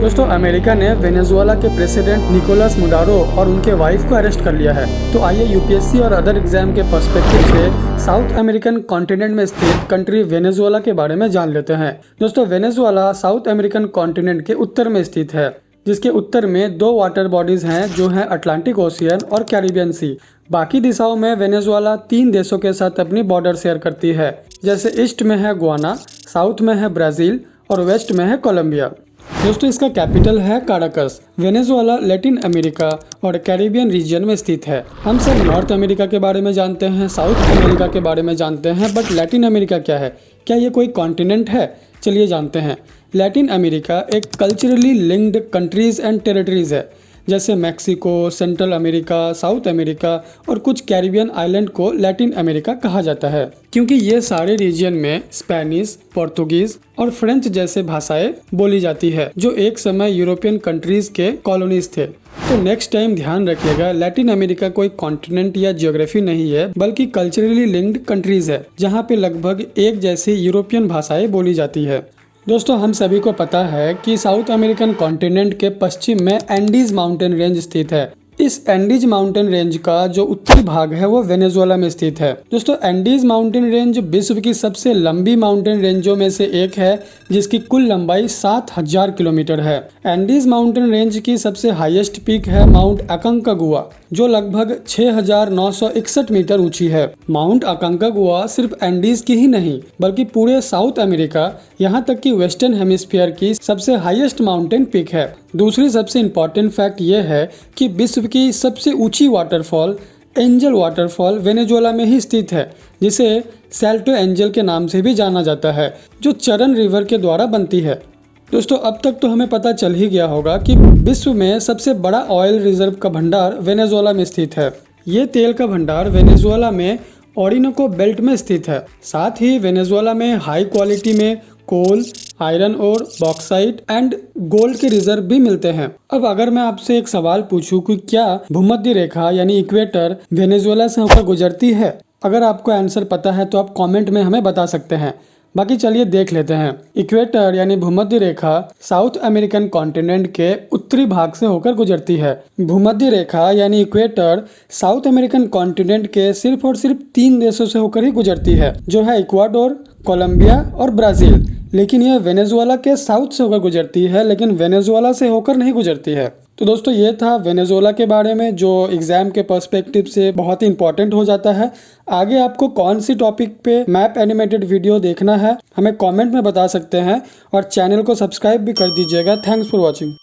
दोस्तों अमेरिका ने वेनेजुएला के प्रेसिडेंट निकोलस मडुरो और उनके वाइफ को अरेस्ट कर लिया है। तो आइए यूपीएससी और अदर एग्जाम के पर्सपेक्टिव से साउथ अमेरिकन कॉन्टिनेंट में स्थित कंट्री वेनेजुएला के बारे में जान लेते हैं। दोस्तों वेनेजुएला साउथ अमेरिकन कॉन्टिनेंट के उत्तर में स्थित है, जिसके उत्तर में 2 वाटर बॉडीज हैं जो हैं अटलांटिक ओशियन और कैरिबियन सी। बाकी दिशाओं में वेनेजुएला 3 देशों के साथ अपनी बॉर्डर शेयर करती है, जैसे ईस्ट में है गुआना, साउथ में है ब्राज़ील और वेस्ट में है कोलंबिया। दोस्तों इसका कैपिटल है काराकस। वेनेजुएला लैटिन अमेरिका और कैरिबियन रीजन में स्थित है। हम सब नॉर्थ अमेरिका के बारे में जानते हैं, साउथ अमेरिका के बारे में जानते हैं, बट लैटिन अमेरिका क्या है? क्या ये कोई कॉन्टिनेंट है? चलिए जानते हैं। लैटिन अमेरिका एक culturally linked countries and territories है, जैसे Mexico, central America, south America और कुछ कैरिबियन आइलैंड को लैटिन अमेरिका कहा जाता है, क्योंकि ये सारे रीजन में स्पेनिश, पोर्तुगीज और फ्रेंच जैसे भाषाएं बोली जाती है, जो एक समय यूरोपियन कंट्रीज के कॉलोनीज थे। तो नेक्स्ट टाइम ध्यान रखिएगा, लैटिन अमेरिका कोई कॉन्टिनेंट या जियोग्राफी नहीं है, बल्कि कल्चरली लिंक्ड कंट्रीज है, जहाँ पे लगभग एक जैसी यूरोपियन भाषाएं बोली जाती है। दोस्तों हम सभी को पता है कि साउथ अमेरिकन कॉन्टिनेंट के पश्चिम में एंडीज माउंटेन रेंज स्थित है। इस एंडीज माउंटेन रेंज का जो उत्तरी भाग है वो वेनेजुएला में स्थित है। दोस्तों एंडीज माउंटेन रेंज विश्व की सबसे लंबी माउंटेन रेंजों में से एक है, जिसकी कुल लंबाई 7000 किलोमीटर है। एंडीज माउंटेन रेंज की सबसे हाईएस्ट पीक है माउंट अकंकागुआ, जो लगभग 6961 मीटर ऊंची है। माउंट अकंकागुआ सिर्फ एंडीज की ही नहीं, बल्कि पूरे साउथ अमेरिका, यहाँ तक कि वेस्टर्न हेमिस्फीयर की सबसे हाईएस्ट माउंटेन पीक है। दूसरी सबसे इम्पोर्टेंट फैक्ट ये है कि विश्व की सबसे ऊंची वाटरफॉल एंजल वाटरफॉल वेनेजुएला में ही स्थित है, जिसे सैल्टो एंजल के नाम से भी जाना जाता है, जो चरण रिवर के द्वारा बनती है। दोस्तों अब तक तो हमें पता चल ही गया होगा कि विश्व में सबसे बड़ा ऑयल रिजर्व का भंडार वेनेजुएला में स्थित है। ये तेल का भंडार वेनेजुएला में ओरिनोको बेल्ट में स्थित है। साथ ही वेनेजुएला में हाई क्वालिटी में कोल, आयरन और बॉक्साइट एंड गोल्ड के रिजर्व भी मिलते हैं। अब अगर मैं आपसे एक सवाल पूछूं कि क्या भूमध्य रेखा यानी इक्वेटर वेनेजुएला से होकर गुजरती है? अगर आपको आंसर पता है तो आप कमेंट में हमें बता सकते हैं। बाकी चलिए देख लेते हैं। इक्वेटर यानी भूमध्य रेखा साउथ अमेरिकन कॉन्टिनेंट के उत्तरी भाग से होकर गुजरती है। भूमध्य रेखा यानी इक्वेटर साउथ अमेरिकन कॉन्टिनेंट के सिर्फ और सिर्फ 3 देशों से होकर ही गुजरती है, जो है इक्वाडोर, कोलंबिया और ब्राज़ील। लेकिन यह वेनेजुएला के साउथ से होकर गुजरती है, लेकिन वेनेजुएला से होकर नहीं गुजरती है। तो दोस्तों ये था वेनेजुएला के बारे में, जो एग्जाम के पर्सपेक्टिव से बहुत ही इंपॉर्टेंट हो जाता है। आगे आपको कौन सी टॉपिक पे मैप एनिमेटेड वीडियो देखना है हमें कमेंट में बता सकते हैं, और चैनल को सब्सक्राइब भी कर दीजिएगा। Thanks for watching.